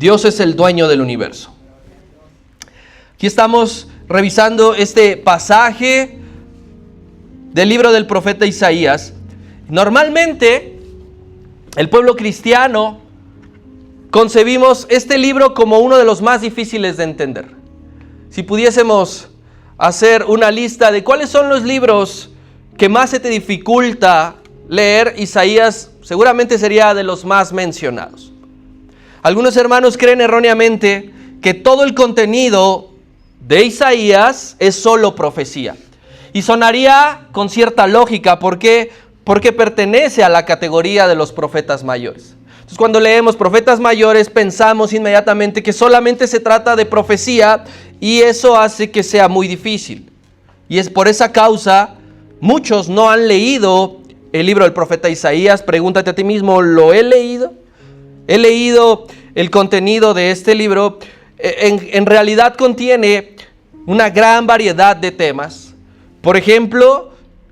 Dios es el dueño del universo. Aquí estamos revisando este pasaje del libro del profeta Isaías. Normalmente, el pueblo cristiano concebimos este libro como uno de los más difíciles de entender. Si pudiésemos hacer una lista de cuáles son los libros que más se te dificulta leer, Isaías seguramente sería de los más mencionados. Algunos hermanos creen erróneamente que todo el contenido de Isaías es solo profecía. Y sonaría con cierta lógica porque pertenece a la categoría de los profetas mayores. Entonces, cuando leemos profetas mayores, pensamos inmediatamente que solamente se trata de profecía y eso hace que sea muy difícil. Y es por esa causa, muchos no han leído el libro del profeta Isaías. Pregúntate a ti mismo, ¿lo he leído? ¿He leído el contenido de este libro? En realidad contiene una gran variedad de temas. Por ejemplo,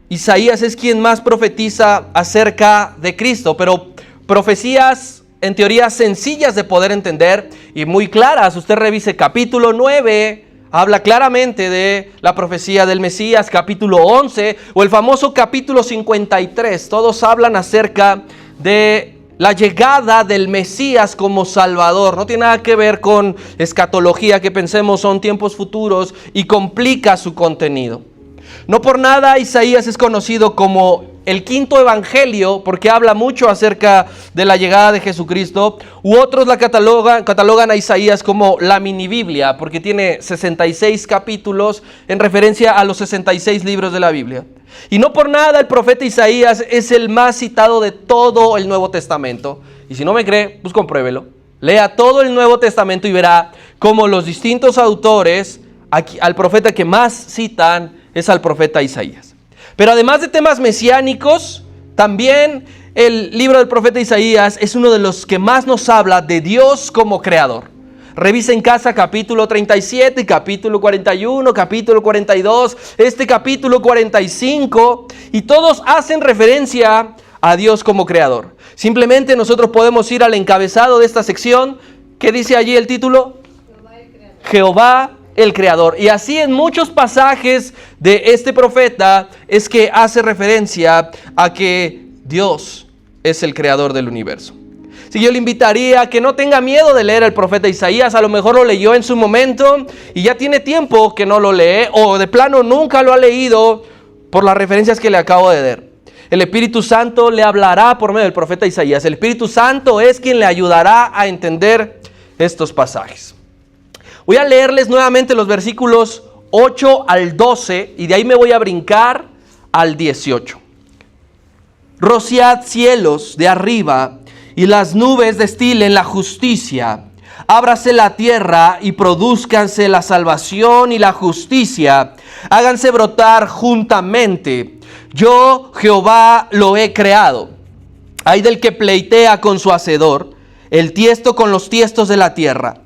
Isaías es quien más profetiza acerca de Cristo, pero profecías en teoría sencillas de poder entender y muy claras. Usted revise capítulo 9, habla claramente de la profecía del Mesías, capítulo 11 o el famoso capítulo 53. Todos hablan acerca de la llegada del Mesías como Salvador. No tiene nada que ver con escatología, que pensemos son tiempos futuros, y complica su contenido. No por nada Isaías es conocido como el quinto evangelio, porque habla mucho acerca de la llegada de Jesucristo, u otros la catalogan a Isaías como la mini Biblia, porque tiene 66 capítulos en referencia a los 66 libros de la Biblia. Y no por nada el profeta Isaías es el más citado de todo el Nuevo Testamento. Y si no me cree, pues compruébelo. Lea todo el Nuevo Testamento y verá cómo los distintos autores, al profeta que más citan es al profeta Isaías. Pero además de temas mesiánicos, también el libro del profeta Isaías es uno de los que más nos habla de Dios como creador. Revisa en casa capítulo 37, capítulo 41, capítulo 42, capítulo 45, y todos hacen referencia a Dios como creador. Simplemente nosotros podemos ir al encabezado de esta sección. ¿Qué dice allí el título? Jehová el creador. Y así en muchos pasajes de este profeta es que hace referencia a que Dios es el creador del universo. Si yo le invitaría a que no tenga miedo de leer el profeta Isaías. A lo mejor lo leyó en su momento y ya tiene tiempo que no lo lee, o de plano nunca lo ha leído por las referencias que le acabo de dar. El Espíritu Santo le hablará por medio del profeta Isaías. El Espíritu Santo es quien le ayudará a entender estos pasajes. Voy a leerles nuevamente los versículos 8 al 12 y de ahí me voy a brincar al 18. Rociad cielos de arriba y las nubes destilen la justicia. Ábrase la tierra y produzcanse la salvación y la justicia. Háganse brotar juntamente. Yo, Jehová, lo he creado. Ay del que pleitea con su hacedor, el tiesto con los tiestos de la tierra.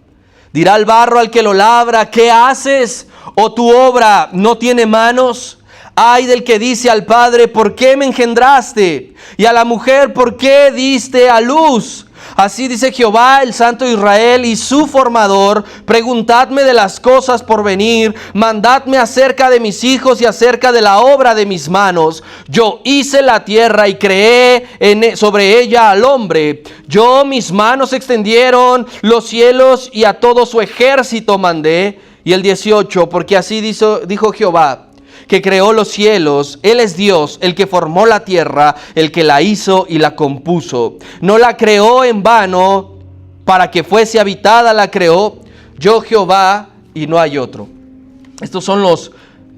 Dirá el barro al que lo labra, ¿qué haces? ¿O tu obra no tiene manos? Ay del que dice al padre, ¿por qué me engendraste? Y a la mujer, ¿por qué diste a luz? Así dice Jehová, el Santo de Israel y su formador: preguntadme de las cosas por venir, mandadme acerca de mis hijos y acerca de la obra de mis manos. Yo hice la tierra y creé sobre ella al hombre. Yo, mis manos extendieron los cielos y a todo su ejército mandé. Y el 18, porque así dijo Jehová, que creó los cielos, Él es Dios, el que formó la tierra, el que la hizo y la compuso. No la creó en vano, para que fuese habitada la creó. Yo Jehová y no hay otro. Estos son los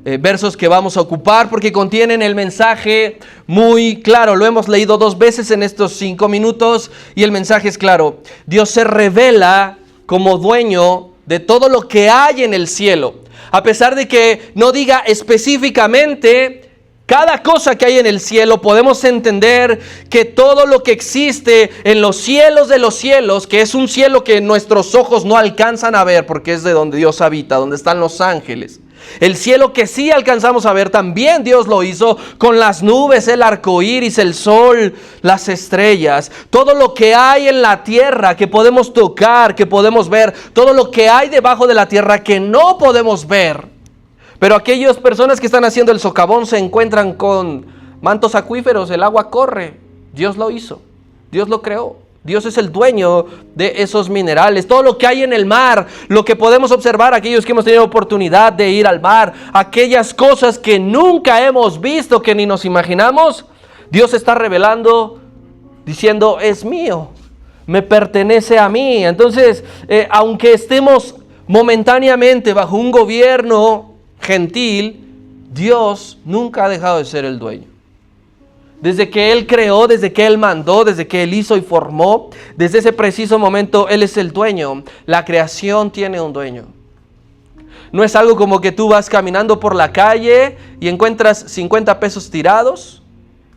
versos que vamos a ocupar porque contienen el mensaje muy claro. Lo hemos leído 2 veces en estos 5 minutos y el mensaje es claro. Dios se revela como dueño de todo lo que hay en el cielo. A pesar de que no diga específicamente cada cosa que hay en el cielo, podemos entender que todo lo que existe en los cielos de los cielos, que es un cielo que nuestros ojos no alcanzan a ver porque es de donde Dios habita, donde están los ángeles. El cielo que sí alcanzamos a ver, también Dios lo hizo con las nubes, el arco iris, el sol, las estrellas. Todo lo que hay en la tierra que podemos tocar, que podemos ver. Todo lo que hay debajo de la tierra que no podemos ver. Pero aquellas personas que están haciendo el socavón se encuentran con mantos acuíferos, el agua corre. Dios lo hizo, Dios lo creó. Dios es el dueño de esos minerales. Todo lo que hay en el mar, lo que podemos observar, aquellos que hemos tenido oportunidad de ir al mar, aquellas cosas que nunca hemos visto, que ni nos imaginamos, Dios está revelando, diciendo, es mío, me pertenece a mí. Entonces, aunque estemos momentáneamente bajo un gobierno gentil, Dios nunca ha dejado de ser el dueño. Desde que Él creó, desde que Él mandó, desde que Él hizo y formó, desde ese preciso momento Él es el dueño. La creación tiene un dueño. No es algo como que tú vas caminando por la calle y encuentras 50 pesos tirados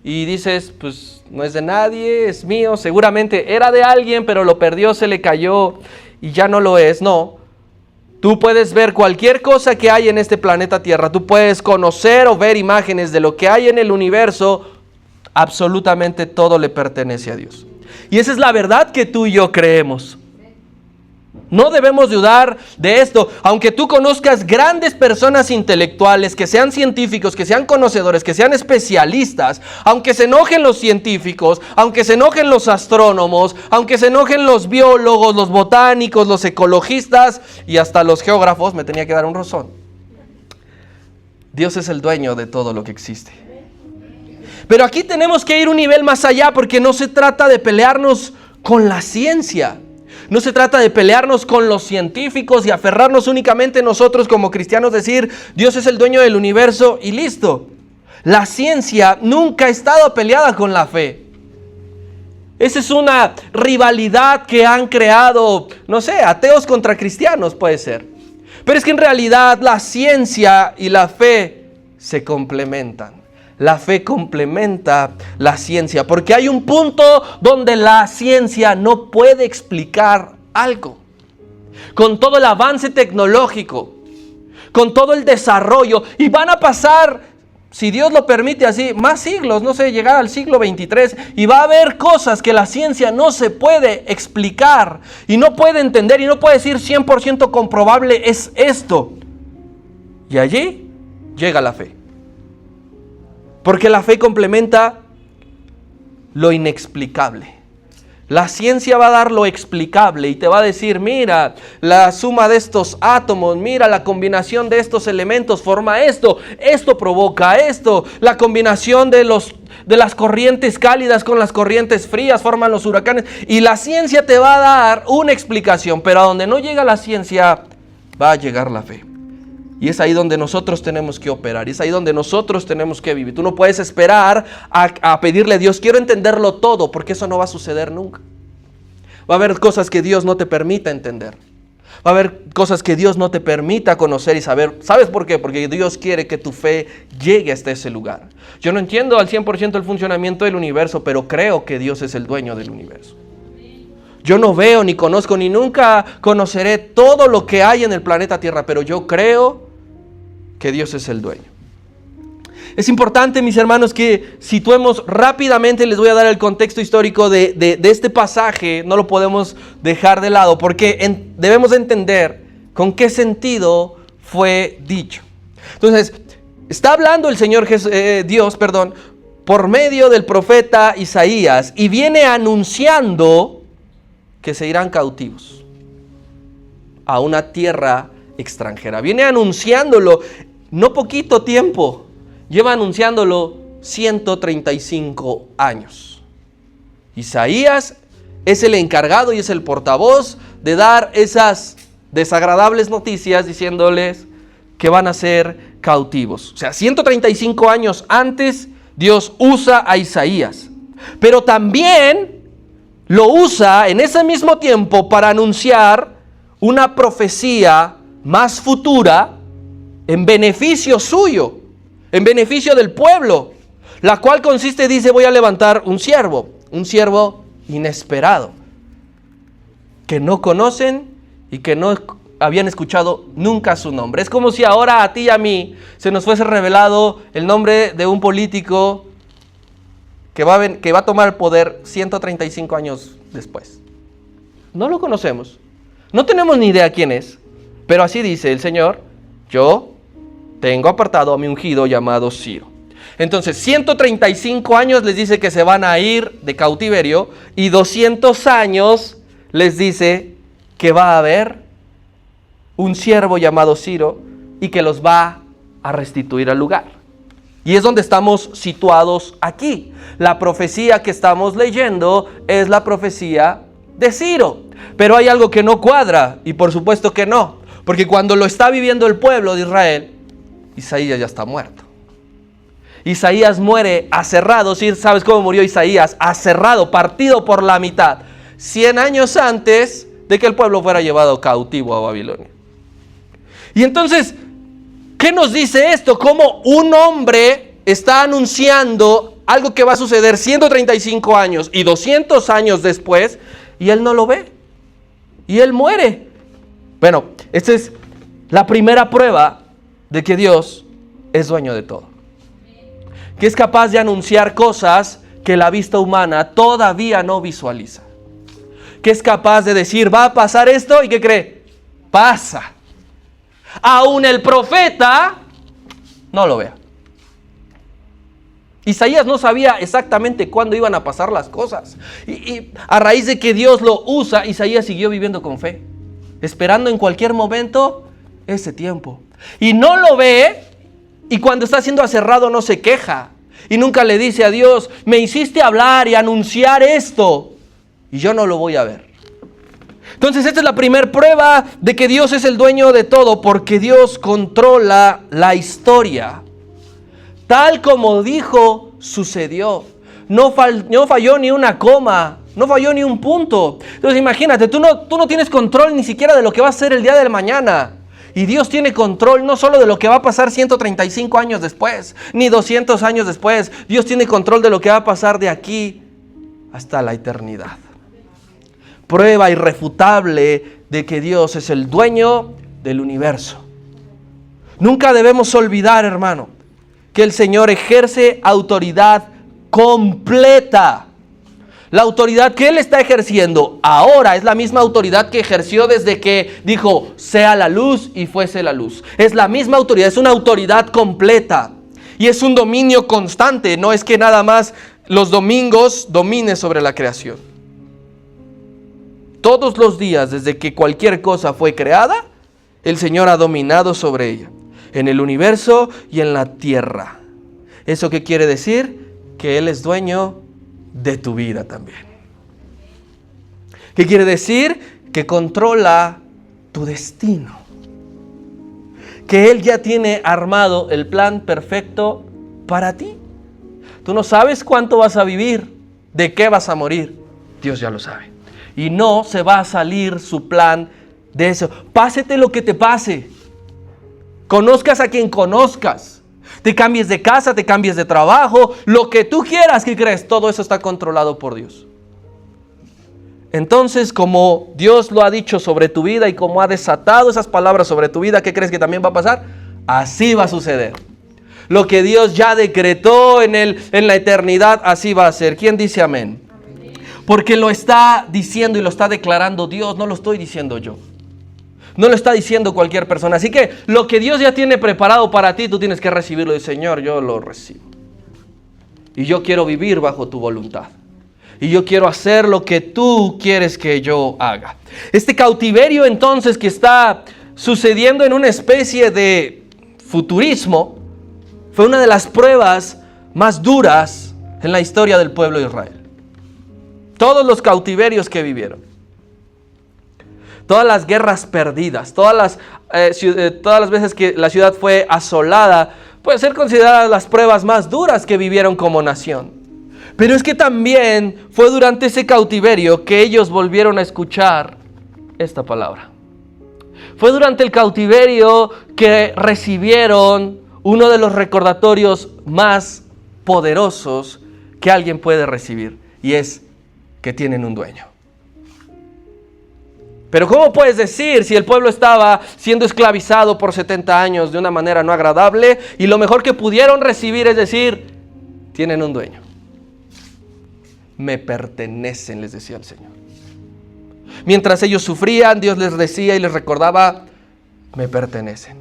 y dices, pues no es de nadie, es mío, seguramente era de alguien, pero lo perdió, se le cayó y ya no lo es. No. Tú puedes ver cualquier cosa que hay en este planeta Tierra, tú puedes conocer o ver imágenes de lo que hay en el universo. Absolutamente todo le pertenece a Dios. Y esa es la verdad que tú y yo creemos. No debemos dudar de esto. Aunque tú conozcas grandes personas intelectuales, que sean científicos, que sean conocedores, que sean especialistas, aunque se enojen los científicos, aunque se enojen los astrónomos, aunque se enojen los biólogos, los botánicos, los ecologistas y hasta los geógrafos, me tenía que dar un rozón. Dios es el dueño de todo lo que existe. Pero aquí tenemos que ir un nivel más allá, porque no se trata de pelearnos con la ciencia. No se trata de pelearnos con los científicos y aferrarnos únicamente nosotros como cristianos, decir Dios es el dueño del universo y listo. La ciencia nunca ha estado peleada con la fe. Esa es una rivalidad que han creado, no sé, ateos contra cristianos puede ser. Pero es que en realidad la ciencia y la fe se complementan. La fe complementa la ciencia, porque hay un punto donde la ciencia no puede explicar algo. Con todo el avance tecnológico, con todo el desarrollo, y van a pasar, si Dios lo permite así, más siglos, no sé, llegar al siglo 23, y va a haber cosas que la ciencia no se puede explicar, y no puede entender, y no puede decir 100% comprobable es esto. Y allí llega la fe. Porque la fe complementa lo inexplicable. La ciencia va a dar lo explicable y te va a decir, mira, la suma de estos átomos, mira, la combinación de estos elementos forma esto, esto provoca esto, la combinación de las corrientes cálidas con las corrientes frías forman los huracanes. Y la ciencia te va a dar una explicación, pero a donde no llega la ciencia, va a llegar la fe. Y es ahí donde nosotros tenemos que operar, es ahí donde nosotros tenemos que vivir. Tú no puedes esperar a pedirle a Dios, quiero entenderlo todo, porque eso no va a suceder nunca. Va a haber cosas que Dios no te permita entender. Va a haber cosas que Dios no te permita conocer y saber. ¿Sabes por qué? Porque Dios quiere que tu fe llegue hasta ese lugar. Yo no entiendo al 100% el funcionamiento del universo, pero creo que Dios es el dueño del universo. Yo no veo, ni conozco, ni nunca conoceré todo lo que hay en el planeta Tierra, pero yo creo que Dios es el dueño. Es importante, mis hermanos, que situemos rápidamente, les voy a dar el contexto histórico de este pasaje, no lo podemos dejar de lado, porque debemos entender con qué sentido fue dicho. Entonces, está hablando el Señor Dios, por medio del profeta Isaías, y viene anunciando que se irán cautivos a una tierra extranjera. Viene anunciándolo, no poquito tiempo, lleva anunciándolo 135 años. Isaías es el encargado y es el portavoz de dar esas desagradables noticias diciéndoles que van a ser cautivos. O sea, 135 años antes Dios usa a Isaías, pero también lo usa en ese mismo tiempo para anunciar una profecía más futura en beneficio suyo, en beneficio del pueblo, la cual consiste, dice, voy a levantar un siervo inesperado, que no conocen y que no habían escuchado nunca su nombre. Es como si ahora a ti y a mí se nos fuese revelado el nombre de un político que va a tomar el poder 135 años después. No lo conocemos. No tenemos ni idea quién es. Pero así dice el Señor: yo tengo apartado a mi ungido llamado Ciro. Entonces 135 años les dice que se van a ir de cautiverio, y 200 años les dice que va a haber un siervo llamado Ciro y que los va a restituir al lugar. Y es donde estamos situados aquí. La profecía que estamos leyendo es la profecía de Ciro. Pero hay algo que no cuadra, y por supuesto que no. Porque cuando lo está viviendo el pueblo de Israel, Isaías ya está muerto. Isaías muere aserrado. ¿Sí? ¿Sabes cómo murió Isaías? Aserrado, partido por la mitad. 100 años antes de que el pueblo fuera llevado cautivo a Babilonia. Y entonces, ¿qué nos dice esto? Cómo un hombre está anunciando algo que va a suceder 135 años y 200 años después, y él no lo ve. Y él muere. Bueno, esta es la primera prueba de que Dios es dueño de todo. Que es capaz de anunciar cosas que la vista humana todavía no visualiza. Que es capaz de decir, va a pasar esto, y ¿qué cree? Pasa. Aún el profeta no lo vea. Isaías no sabía exactamente cuándo iban a pasar las cosas. Y a raíz de que Dios lo usa, Isaías siguió viviendo con fe, esperando en cualquier momento ese tiempo. Y no lo ve, y cuando está siendo aserrado no se queja. Y nunca le dice a Dios, me hiciste hablar y anunciar esto, y yo no lo voy a ver. Entonces esta es la primera prueba de que Dios es el dueño de todo, porque Dios controla la historia. Tal como dijo, sucedió. No falló ni una coma, no falló ni un punto. Entonces imagínate, tú no tienes control ni siquiera de lo que va a ser el día de mañana. Y Dios tiene control no solo de lo que va a pasar 135 años después, ni 200 años después. Dios tiene control de lo que va a pasar de aquí hasta la eternidad. Prueba irrefutable de que Dios es el dueño del universo. Nunca debemos olvidar, hermano, que el Señor ejerce autoridad completa. La autoridad que Él está ejerciendo ahora es la misma autoridad que ejerció desde que dijo, sea la luz, y fuese la luz. Es la misma autoridad, es una autoridad completa. Y es un dominio constante, no es que nada más los domingos domine sobre la creación. Todos los días, desde que cualquier cosa fue creada, el Señor ha dominado sobre ella, en el universo y en la tierra. ¿Eso qué quiere decir? Que Él es dueño de tu vida también. ¿Qué quiere decir? Que controla tu destino. Que Él ya tiene armado el plan perfecto para ti. Tú no sabes cuánto vas a vivir, de qué vas a morir. Dios ya lo sabe. Y no se va a salir su plan de eso. Pásete lo que te pase. Conozcas a quien conozcas. Te cambies de casa, te cambies de trabajo. Lo que tú quieras, ¿qué crees? Todo eso está controlado por Dios. Entonces, como Dios lo ha dicho sobre tu vida y como ha desatado esas palabras sobre tu vida, ¿qué crees que también va a pasar? Así va a suceder. Lo que Dios ya decretó en la eternidad, así va a ser. ¿Quién dice amén? Porque lo está diciendo y lo está declarando Dios, no lo estoy diciendo yo. No lo está diciendo cualquier persona. Así que lo que Dios ya tiene preparado para ti, tú tienes que recibirlo. Y Señor, yo lo recibo. Y yo quiero vivir bajo tu voluntad. Y yo quiero hacer lo que tú quieres que yo haga. Este cautiverio entonces que está sucediendo en una especie de futurismo, fue una de las pruebas más duras en la historia del pueblo de Israel. Todos los cautiverios que vivieron, todas las guerras perdidas, todas las veces que la ciudad fue asolada, pueden ser consideradas las pruebas más duras que vivieron como nación. Pero es que también fue durante ese cautiverio que ellos volvieron a escuchar esta palabra. Fue durante el cautiverio que recibieron uno de los recordatorios más poderosos que alguien puede recibir, y es que tienen un dueño. Pero ¿cómo puedes decir si el pueblo estaba siendo esclavizado por 70 años de una manera no agradable y lo mejor que pudieron recibir es decir, tienen un dueño? Me pertenecen, les decía el Señor. Mientras ellos sufrían, Dios les decía y les recordaba, me pertenecen.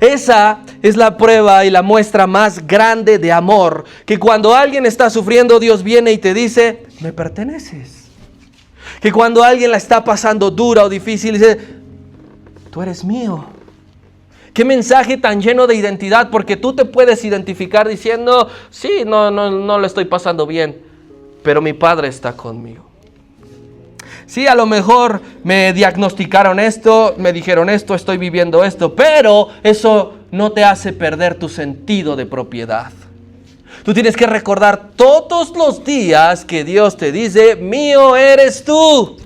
Esa es la prueba y la muestra más grande de amor, que cuando alguien está sufriendo, Dios viene y te dice, me perteneces. Que cuando alguien la está pasando dura o difícil, dice, tú eres mío. Qué mensaje tan lleno de identidad, porque tú te puedes identificar diciendo, sí, no lo estoy pasando bien, pero mi Padre está conmigo. Sí, a lo mejor me diagnosticaron esto, me dijeron esto, estoy viviendo esto, pero eso no te hace perder tu sentido de propiedad. Tú tienes que recordar todos los días que Dios te dice, mío eres tú.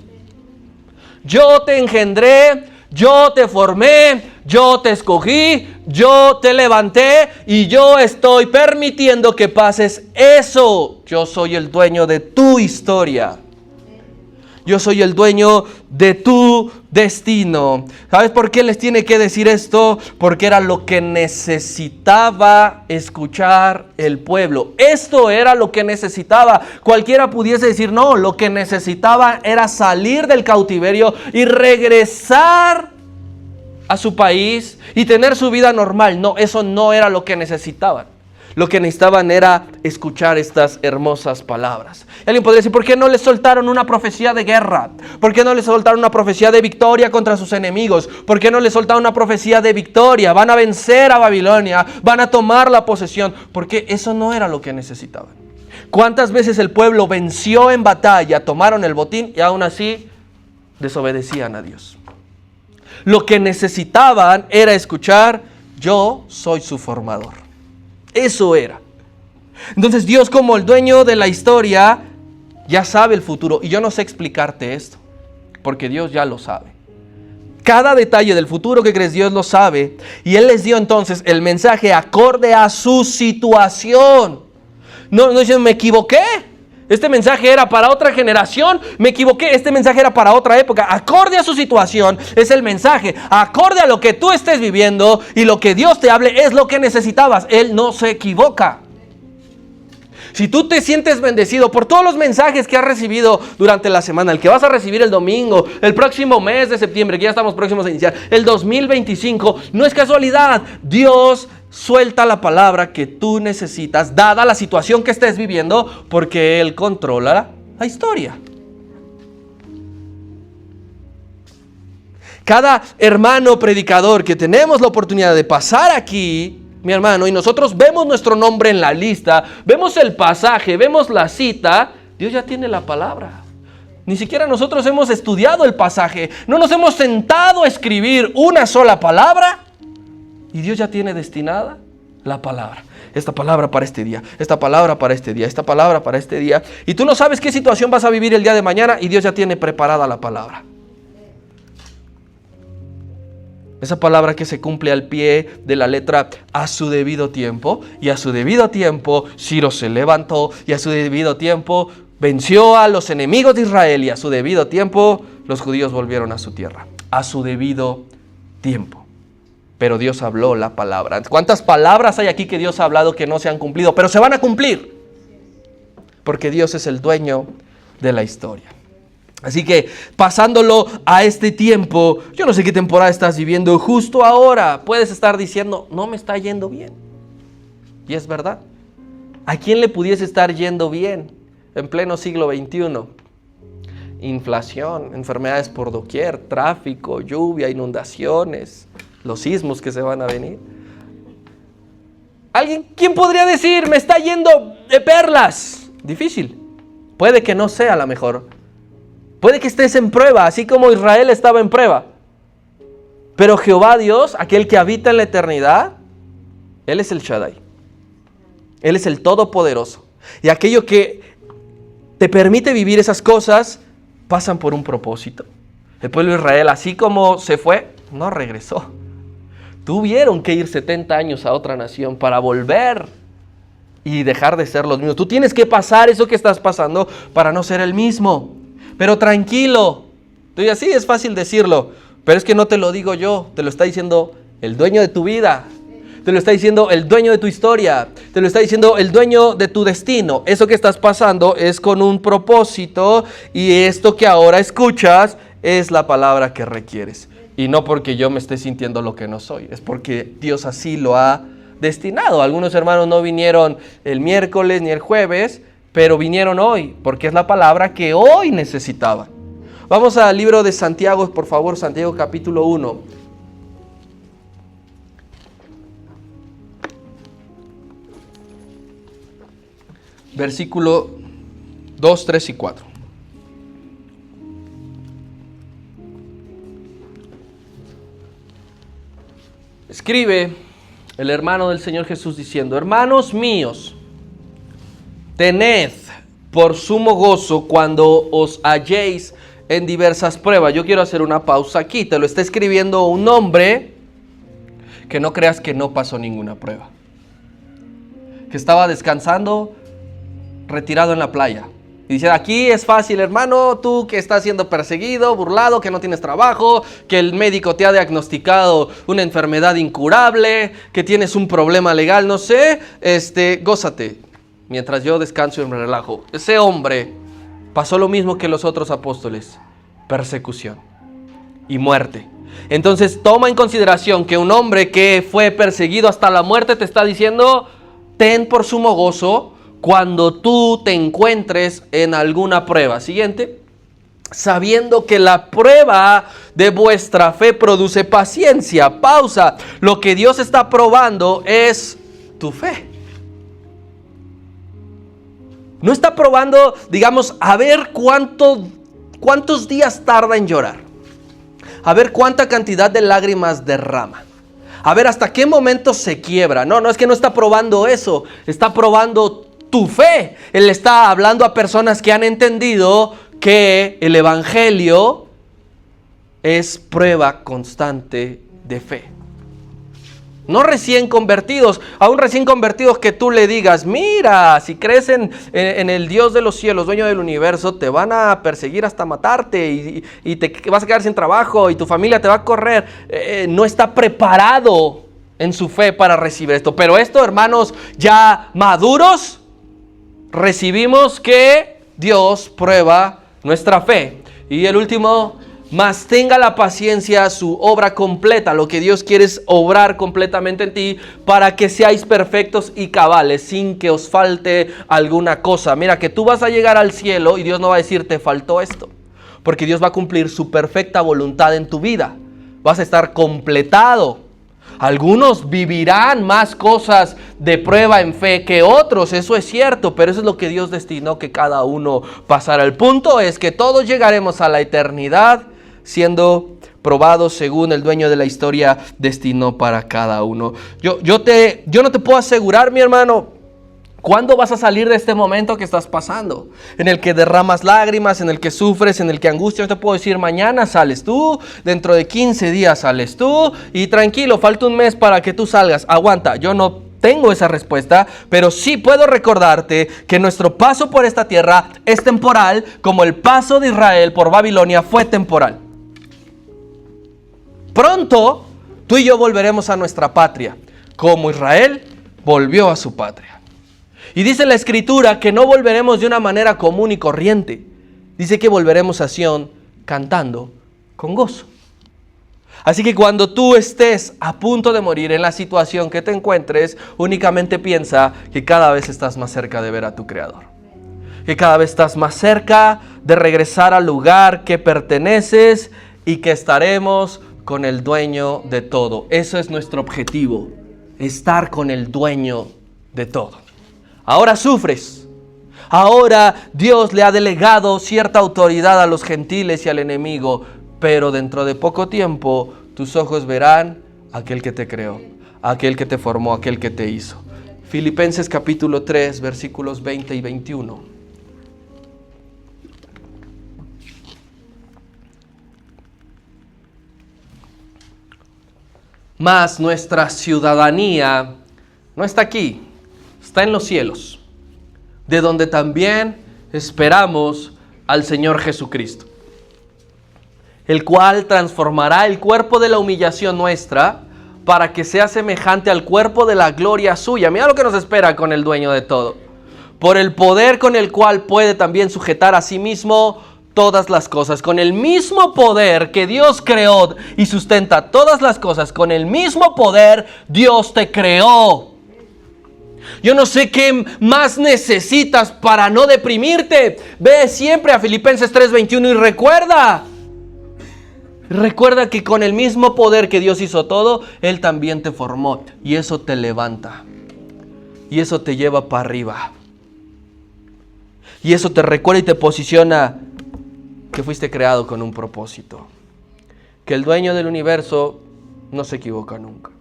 Yo te engendré, yo te formé, yo te escogí, yo te levanté y yo estoy permitiendo que pases eso. Yo soy el dueño de tu historia. Yo soy el dueño de tu destino. ¿Sabes por qué les tiene que decir esto? Porque era lo que necesitaba escuchar el pueblo. Esto era lo que necesitaba. Cualquiera pudiese decir, no, lo que necesitaba era salir del cautiverio y regresar a su país y tener su vida normal. No, eso no era lo que necesitaban. Lo que necesitaban era escuchar estas hermosas palabras. Y alguien podría decir, ¿por qué no les soltaron una profecía de guerra? ¿Por qué no les soltaron una profecía de victoria contra sus enemigos? ¿Por qué no les soltaron una profecía de victoria? Van a vencer a Babilonia, van a tomar la posesión. Porque eso no era lo que necesitaban. ¿Cuántas veces el pueblo venció en batalla, tomaron el botín y aún así desobedecían a Dios? Lo que necesitaban era escuchar, yo soy su formador. Eso era. Entonces Dios, como el dueño de la historia, ya sabe el futuro. Y yo no sé explicarte esto, porque Dios ya lo sabe. Cada detalle del futuro que crees, Dios lo sabe. Y Él les dio entonces el mensaje acorde a su situación. No dicen, me equivoqué. Este mensaje era para otra generación, me equivoqué, este mensaje era para otra época. Acorde a su situación es el mensaje, acorde a lo que tú estés viviendo y lo que Dios te hable es lo que necesitabas. Él no se equivoca. Si tú te sientes bendecido por todos los mensajes que has recibido durante la semana, el que vas a recibir el domingo, el próximo mes de septiembre, que ya estamos próximos a iniciar, el 2025, no es casualidad. Dios suelta la palabra que tú necesitas, dada la situación que estés viviendo, porque Él controla la historia. Cada hermano predicador que tenemos la oportunidad de pasar aquí, mi hermano, y nosotros vemos nuestro nombre en la lista, vemos el pasaje, vemos la cita, Dios ya tiene la palabra. Ni siquiera nosotros hemos estudiado el pasaje, no nos hemos sentado a escribir una sola palabra y Dios ya tiene destinada la palabra. Esta palabra para este día, esta palabra para este día, esta palabra para este día. Y tú no sabes qué situación vas a vivir el día de mañana y Dios ya tiene preparada la palabra. Esa palabra que se cumple al pie de la letra a su debido tiempo. Y a su debido tiempo Ciro se levantó y a su debido tiempo venció a los enemigos de Israel y a su debido tiempo los judíos volvieron a su tierra. A su debido tiempo. Pero Dios habló la palabra. ¿Cuántas palabras hay aquí que Dios ha hablado que no se han cumplido? Pero se van a cumplir. Porque Dios es el dueño de la historia. Así que pasándolo a este tiempo, yo no sé qué temporada estás viviendo justo ahora. Puedes estar diciendo, no me está yendo bien. Y es verdad. ¿A quién le pudiese estar yendo bien en pleno siglo XXI? Inflación, enfermedades por doquier, tráfico, lluvia, inundaciones, los sismos que se van a venir. ¿Quién podría decir, me está yendo de perlas? Difícil. Puede que no sea la mejor. Puede que estés en prueba, así como Israel estaba en prueba. Pero Jehová Dios, aquel que habita en la eternidad, Él es el Shaddai. Él es el Todopoderoso. Y aquello que te permite vivir esas cosas, pasan por un propósito. El pueblo de Israel, así como se fue, no regresó. Tuvieron que ir 70 años a otra nación para volver y dejar de ser los mismos. Tú tienes que pasar eso que estás pasando para no ser el mismo. Pero tranquilo, Tú dices, sí, es fácil decirlo, pero es que no te lo digo yo, te lo está diciendo el dueño de tu vida. Te lo está diciendo el dueño de tu historia. Te lo está diciendo el dueño de tu destino. Eso que estás pasando es con un propósito, y esto que ahora escuchas es la palabra que requieres. Y no porque yo me esté sintiendo lo que no soy, es porque Dios así lo ha destinado. Algunos hermanos no vinieron el miércoles ni el jueves, pero vinieron hoy, porque es la palabra que hoy necesitaban. Vamos al libro de Santiago, por favor, Santiago capítulo 1. Versículo 2, 3 y 4. Escribe el hermano del Señor Jesús diciendo: hermanos míos, tened por sumo gozo cuando os halléis en diversas pruebas. Yo quiero hacer una pausa aquí. Te lo está escribiendo un hombre que no creas que no pasó ninguna prueba, que estaba descansando retirado en la playa. Y dice: aquí es fácil, hermano, tú que estás siendo perseguido, burlado, que no tienes trabajo, que el médico te ha diagnosticado una enfermedad incurable, que tienes un problema legal, no sé, gózate, mientras yo descanso y me relajo. Ese hombre pasó lo mismo que los otros apóstoles: persecución y muerte. Entonces toma en consideración que un hombre que fue perseguido hasta la muerte te está diciendo: ten por sumo gozo cuando tú te encuentres en alguna prueba. Siguiente. Sabiendo que la prueba de vuestra fe produce paciencia. Pausa. Lo que Dios está probando es tu fe. No está probando, digamos, a ver cuántos días tarda en llorar. A ver cuánta cantidad de lágrimas derrama. A ver hasta qué momento se quiebra. No es que no está probando eso. Está probando tu fe. Él está hablando a personas que han entendido que el evangelio es prueba constante de fe. No recién convertidos. A un recién convertidos que tú le digas: mira, si crees en el Dios de los cielos, dueño del universo, te van a perseguir hasta matarte y te vas a quedar sin trabajo y tu familia te va a correr. No está preparado en su fe para recibir esto. Pero esto, hermanos, ya maduros, recibimos que Dios prueba nuestra fe. Y el último: mas tenga la paciencia su obra completa. Lo que Dios quiere es obrar completamente en ti para que seáis perfectos y cabales, sin que os falte alguna cosa. Mira, que tú vas a llegar al cielo y Dios no va a decir: te faltó esto, porque Dios va a cumplir su perfecta voluntad en tu vida. Vas a estar completado. Algunos vivirán más cosas de prueba en fe que otros, eso es cierto, pero eso es lo que Dios destinó que cada uno pasara. El punto es que todos llegaremos a la eternidad siendo probados según el dueño de la historia destinó para cada uno. Yo no te puedo asegurar, mi hermano, ¿cuándo vas a salir de este momento que estás pasando? En el que derramas lágrimas, en el que sufres, en el que angustias. No te puedo decir: mañana sales tú, dentro de 15 días sales tú, y tranquilo, falta un mes para que tú salgas. Aguanta, yo no tengo esa respuesta, pero sí puedo recordarte que nuestro paso por esta tierra es temporal, como el paso de Israel por Babilonia fue temporal. Pronto, tú y yo volveremos a nuestra patria, como Israel volvió a su patria. Y dice la Escritura que no volveremos de una manera común y corriente. Dice que volveremos a Sión cantando con gozo. Así que cuando tú estés a punto de morir, en la situación que te encuentres, únicamente piensa que cada vez estás más cerca de ver a tu Creador. Que cada vez estás más cerca de regresar al lugar que perteneces y que estaremos con el dueño de todo. Eso es nuestro objetivo, estar con el dueño de todo. Ahora sufres. Ahora Dios le ha delegado cierta autoridad a los gentiles y al enemigo. Pero dentro de poco tiempo tus ojos verán a aquel que te creó, a aquel que te formó, a aquel que te hizo. Filipenses capítulo 3, versículos 20 y 21. Mas nuestra ciudadanía no está aquí, está en los cielos, de donde también esperamos al Señor Jesucristo, el cual transformará el cuerpo de la humillación nuestra para que sea semejante al cuerpo de la gloria suya. Mira lo que nos espera con el dueño de todo. Por el poder con el cual puede también sujetar a sí mismo todas las cosas. Con el mismo poder que Dios creó y sustenta todas las cosas, con el mismo poder Dios te creó. Yo no sé qué más necesitas para no deprimirte. Ve siempre a Filipenses 3:21 y recuerda que con el mismo poder que Dios hizo todo, Él también te formó. Y eso te levanta. Y eso te lleva para arriba. Y eso te recuerda y te posiciona que fuiste creado con un propósito. Que el dueño del universo no se equivoca nunca.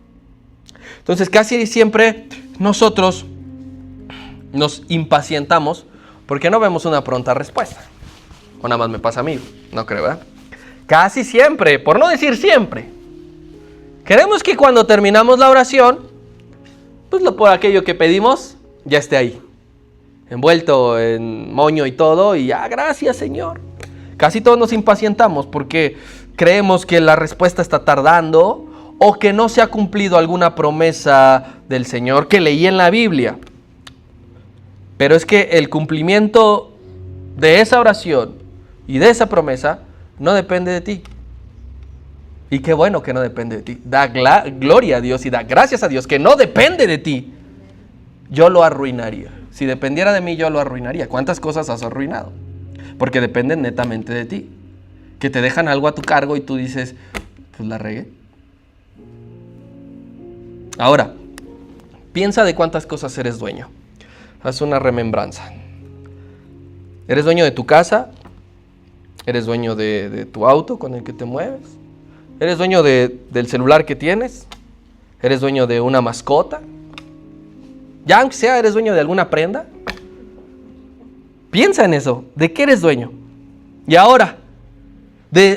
Entonces casi siempre nosotros nos impacientamos porque no vemos una pronta respuesta. O nada más me pasa a mí, no creo, ¿verdad? Casi siempre, por no decir siempre, queremos que cuando terminamos la oración, pues por aquello que pedimos, ya esté ahí, envuelto en moño y todo, y ya, gracias Señor. Casi todos nos impacientamos porque creemos que la respuesta está tardando o que no se ha cumplido alguna promesa del Señor que leí en la Biblia. Pero es que el cumplimiento de esa oración y de esa promesa no depende de ti. Y qué bueno que no depende de ti. Da gloria a Dios y da gracias a Dios que no depende de ti. Yo lo arruinaría. Si dependiera de mí, yo lo arruinaría. ¿Cuántas cosas has arruinado? Porque dependen netamente de ti. Que te dejan algo a tu cargo y tú dices, pues la regué. Ahora, piensa de cuántas cosas eres dueño. Haz una remembranza. Eres dueño de tu casa. Eres dueño de tu auto con el que te mueves. Eres dueño del celular que tienes. Eres dueño de una mascota. Ya aunque sea, eres dueño de alguna prenda. Piensa en eso. ¿De qué eres dueño? Y ahora,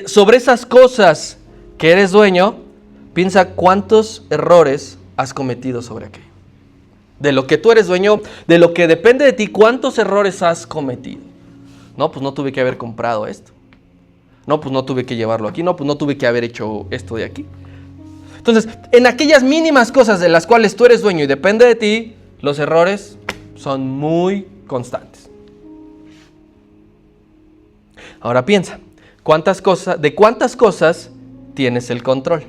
sobre esas cosas que eres dueño, piensa cuántos errores has cometido sobre aquello. De lo que tú eres dueño, de lo que depende de ti, ¿cuántos errores has cometido? No, pues no tuve que haber comprado esto. No, pues no tuve que llevarlo aquí. No, pues no tuve que haber hecho esto de aquí. Entonces, en aquellas mínimas cosas de las cuales tú eres dueño y depende de ti, los errores son muy constantes. Ahora piensa, ¿de cuántas cosas tienes el control?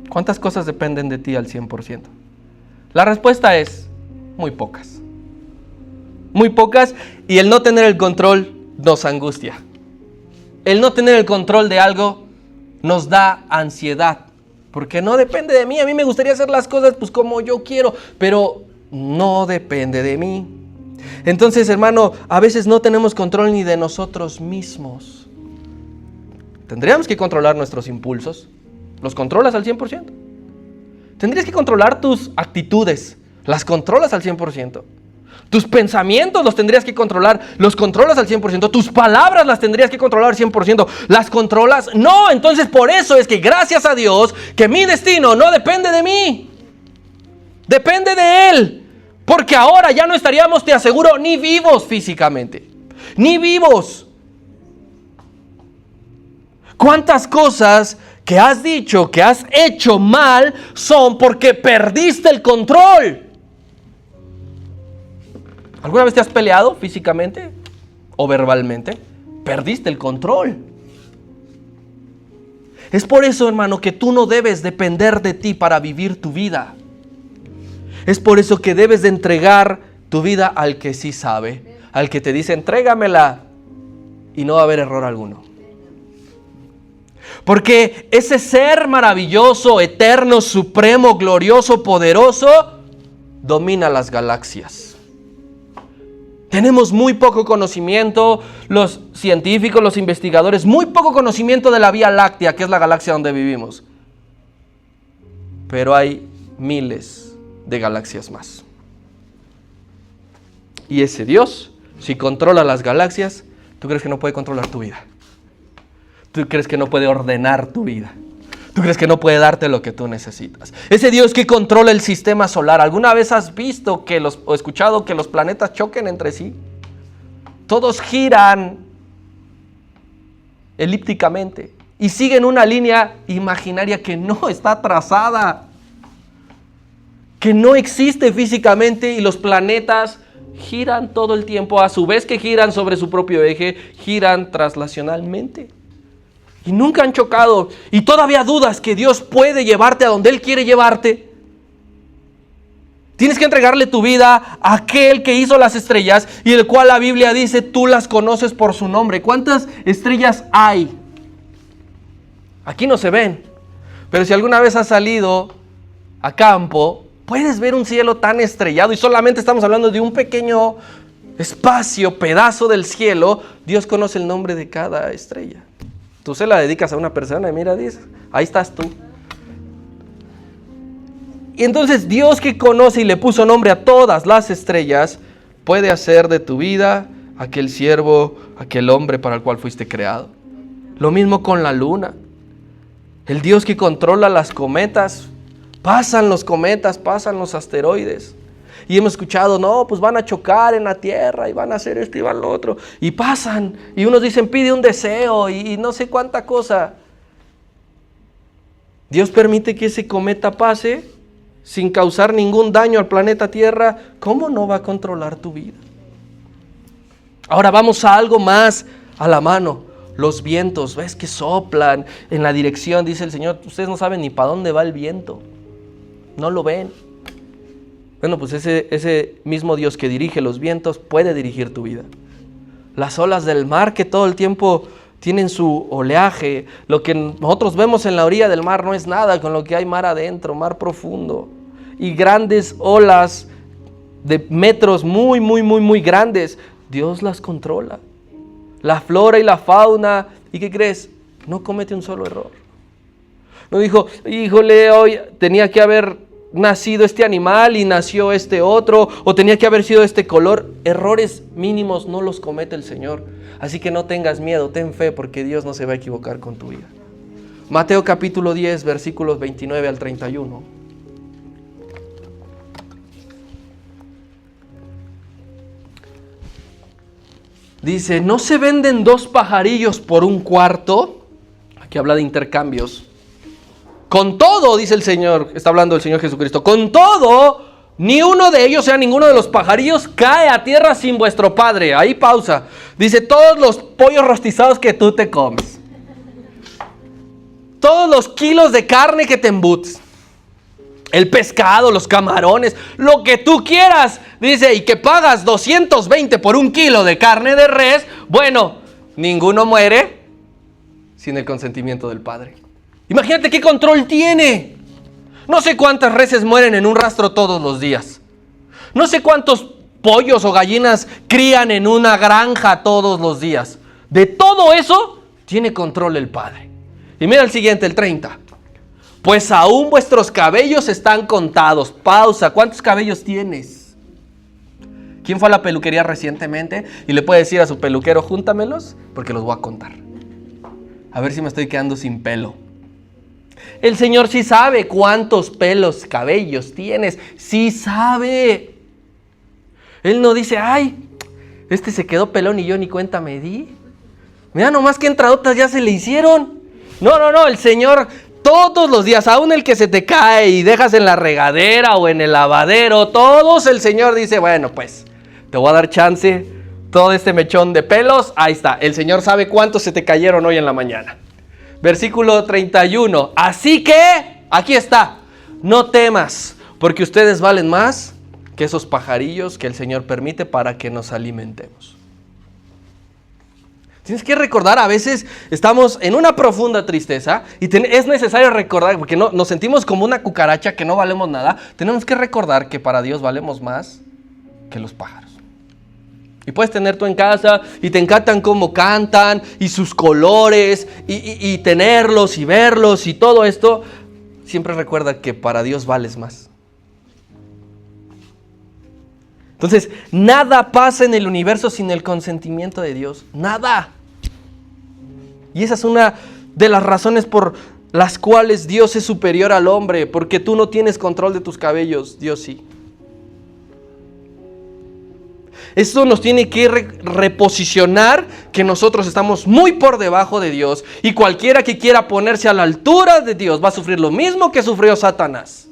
¿Cuántas cosas dependen de ti al 100%? La respuesta es muy pocas. Muy pocas, y el no tener el control nos angustia. El no tener el control de algo nos da ansiedad. Porque no depende de mí. A mí me gustaría hacer las cosas pues como yo quiero, pero no depende de mí. Entonces, hermano, a veces no tenemos control ni de nosotros mismos. Tendríamos que controlar nuestros impulsos. ¿Los controlas al 100%? Tendrías que controlar tus actitudes. ¿Las controlas al 100%? Tus pensamientos los tendrías que controlar. ¿Los controlas al 100%? Tus palabras las tendrías que controlar al 100%. ¿Las controlas? No, entonces por eso es que gracias a Dios que mi destino no depende de mí. Depende de Él. Porque ahora ya no estaríamos, te aseguro, ni vivos físicamente. Ni vivos. ¿Cuántas cosas que has dicho, que has hecho mal, son porque perdiste el control? ¿Alguna vez te has peleado físicamente o verbalmente? Perdiste el control. Es por eso, hermano, que tú no debes depender de ti para vivir tu vida. Es por eso que debes de entregar tu vida al que sí sabe, al que te dice, entrégamela y no va a haber error alguno. Porque ese ser maravilloso, eterno, supremo, glorioso, poderoso, domina las galaxias. Tenemos muy poco conocimiento, los científicos, los investigadores, muy poco conocimiento de la Vía Láctea, que es la galaxia donde vivimos. Pero hay miles de galaxias más. Y ese Dios, si controla las galaxias, ¿tú crees que no puede controlar tu vida? ¿Tú crees que no puede ordenar tu vida? ¿Tú crees que no puede darte lo que tú necesitas? Ese Dios que controla el sistema solar. ¿Alguna vez has visto o escuchado que los planetas choquen entre sí? Todos giran elípticamente y siguen una línea imaginaria que no está trazada, que no existe físicamente, y los planetas giran todo el tiempo, a su vez que giran sobre su propio eje, giran traslacionalmente. Y nunca han chocado, y todavía dudas que Dios puede llevarte a donde Él quiere llevarte. Tienes que entregarle tu vida a aquel que hizo las estrellas y el cual la Biblia dice tú las conoces por su nombre. ¿Cuántas estrellas hay? Aquí no se ven, pero si alguna vez has salido a campo, puedes ver un cielo tan estrellado, y solamente estamos hablando de un pequeño espacio, pedazo del cielo. Dios conoce el nombre de cada estrella. Tú se la dedicas a una persona y mira, dice, ahí estás tú. Y entonces Dios, que conoce y le puso nombre a todas las estrellas, puede hacer de tu vida aquel siervo, aquel hombre para el cual fuiste creado. Lo mismo con la luna. El Dios que controla las cometas. Pasan los cometas, pasan los asteroides. Y hemos escuchado, no, pues van a chocar en la tierra y van a hacer esto y van a lo otro. Y pasan, y unos dicen, pide un deseo y no sé cuánta cosa. Dios permite que ese cometa pase sin causar ningún daño al planeta Tierra. ¿Cómo no va a controlar tu vida? Ahora vamos a algo más a la mano. Los vientos, ves que soplan en la dirección, dice el Señor. Ustedes no saben ni para dónde va el viento. No lo ven. Bueno, pues ese mismo Dios que dirige los vientos puede dirigir tu vida. Las olas del mar que todo el tiempo tienen su oleaje. Lo que nosotros vemos en la orilla del mar no es nada con lo que hay mar adentro, mar profundo. Y grandes olas de metros muy grandes. Dios las controla. La flora y la fauna. ¿Y qué crees? No comete un solo error. No dijo, híjole, hoy tenía que haber nacido este animal y nació este otro, o tenía que haber sido este color. Errores mínimos no los comete el Señor. Así que no tengas miedo, ten fe, porque Dios no se va a equivocar con tu vida. Mateo capítulo 10, versículos 29 al 31. Dice, ¿no se venden 2 pajarillos por un cuarto? Aquí habla de intercambios. Con todo, dice el Señor, está hablando el Señor Jesucristo, con todo, ni uno de ellos, o sea, ninguno de los pajarillos cae a tierra sin vuestro Padre. Ahí pausa. Dice, todos los pollos rostizados que tú te comes. Todos los kilos de carne que te embutes. El pescado, los camarones, lo que tú quieras. Dice, y que pagas 220 por un kilo de carne de res. Bueno, ninguno muere sin el consentimiento del Padre. Imagínate qué control tiene. No sé cuántas reses mueren en un rastro todos los días. No sé cuántos pollos o gallinas crían en una granja todos los días. De todo eso tiene control el Padre. Y mira el siguiente, el 30. Pues aún vuestros cabellos están contados. Pausa. ¿Cuántos cabellos tienes? ¿Quién fue a la peluquería recientemente y le puede decir a su peluquero, júntamelos porque los voy a contar? A ver si me estoy quedando sin pelo. El Señor sí sabe cuántos pelos, cabellos tienes. Sí sabe. Él no dice, ay, este se quedó pelón y yo ni cuenta me di. Mira nomás qué entradotas ya se le hicieron. No, el Señor todos los días, aún el que se te cae y dejas en la regadera o en el lavadero, todos el Señor dice, bueno, pues te voy a dar chance, todo este mechón de pelos, ahí está. El Señor sabe cuántos se te cayeron hoy en la mañana. Versículo 31. Así que, aquí está, no temas, porque ustedes valen más que esos pajarillos que el Señor permite para que nos alimentemos. Tienes que recordar, a veces estamos en una profunda tristeza y es necesario recordar, porque nos sentimos como una cucaracha que no valemos nada. Tenemos que recordar que para Dios valemos más que los pájaros. Y puedes tener tú en casa y te encantan cómo cantan y sus colores y tenerlos y verlos y todo esto. Siempre recuerda que para Dios vales más. Entonces, nada pasa en el universo sin el consentimiento de Dios. Nada. Y esa es una de las razones por las cuales Dios es superior al hombre. Porque tú no tienes control de tus cabellos, Dios sí. Esto nos tiene que reposicionar que nosotros estamos muy por debajo de Dios, y cualquiera que quiera ponerse a la altura de Dios va a sufrir lo mismo que sufrió Satanás.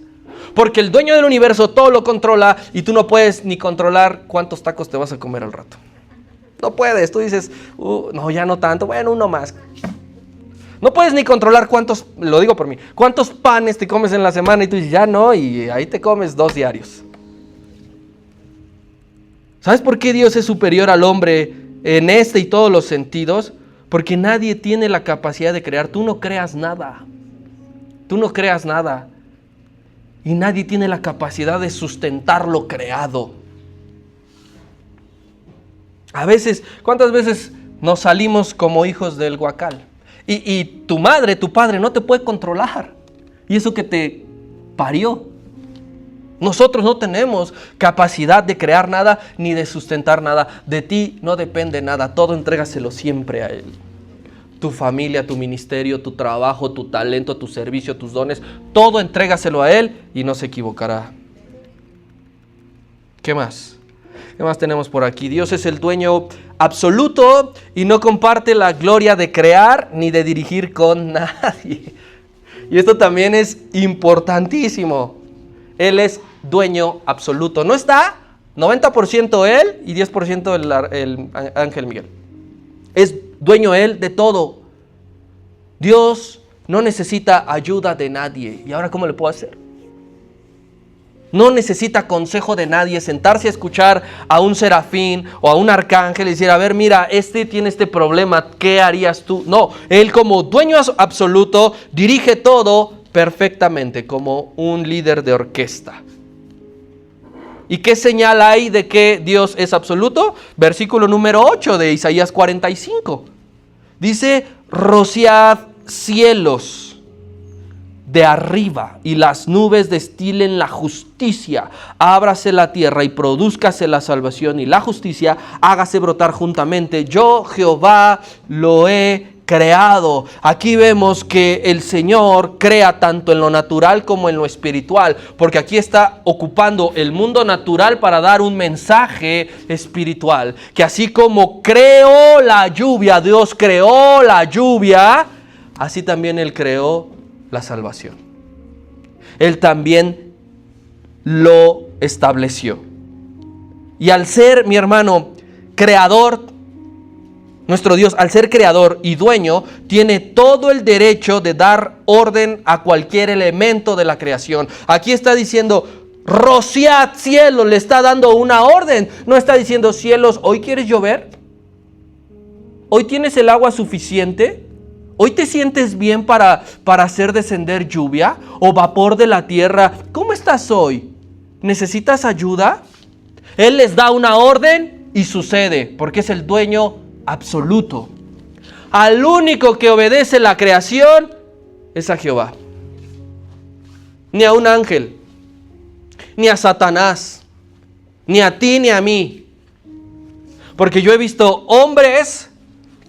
Porque el dueño del universo todo lo controla, y tú no puedes ni controlar cuántos tacos te vas a comer al rato. No puedes, tú dices, no, ya no tanto, bueno, uno más. No puedes ni controlar cuántos, lo digo por mí, cuántos panes te comes en la semana, y tú dices, ya no, y ahí te comes 2 diarios. ¿Sabes por qué Dios es superior al hombre en este y todos los sentidos? Porque nadie tiene la capacidad de crear. Tú no creas nada. Tú no creas nada. Y nadie tiene la capacidad de sustentar lo creado. A veces, ¿cuántas veces nos salimos como hijos del guacal? Y tu madre, tu padre no te puede controlar. Y eso que te parió. Nosotros no tenemos capacidad de crear nada ni de sustentar nada. De ti no depende nada. Todo entrégaselo siempre a Él. Tu familia, tu ministerio, tu trabajo, tu talento, tu servicio, tus dones. Todo entrégaselo a Él y no se equivocará. ¿Qué más? ¿Qué más tenemos por aquí? Dios es el dueño absoluto y no comparte la gloria de crear ni de dirigir con nadie. Y esto también es importantísimo. Él es dueño absoluto. No está 90% Él y 10% el ángel Miguel. Es dueño Él de todo. Dios no necesita ayuda de nadie. ¿Y ahora cómo le puedo hacer? No necesita consejo de nadie, sentarse a escuchar a un serafín o a un arcángel y decir, a ver, mira, este tiene este problema, ¿qué harías tú? No, Él como dueño absoluto dirige todo perfectamente, como un líder de orquesta. ¿Y qué señal hay de que Dios es absoluto? Versículo número 8 de Isaías 45. Dice, rociad cielos de arriba y las nubes destilen la justicia. Ábrase la tierra y produzcase la salvación y la justicia. Hágase brotar juntamente. Yo, Jehová, lo he creado. Aquí vemos que el Señor crea tanto en lo natural como en lo espiritual, porque aquí está ocupando el mundo natural para dar un mensaje espiritual, que así como creó la lluvia, Dios creó la lluvia, así también Él creó la salvación. Él también lo estableció. Y al ser, mi hermano, creador, nuestro Dios, al ser creador y dueño, tiene todo el derecho de dar orden a cualquier elemento de la creación. Aquí está diciendo, rociad cielos, le está dando una orden. No está diciendo, cielos, ¿hoy quieres llover? ¿Hoy tienes el agua suficiente? ¿Hoy te sientes bien para hacer descender lluvia o vapor de la tierra? ¿Cómo estás hoy? ¿Necesitas ayuda? Él les da una orden y sucede, porque es el dueño absoluto. Al único que obedece la creación es a Jehová. Ni a un ángel, ni a Satanás, ni a ti ni a mí. Porque yo he visto hombres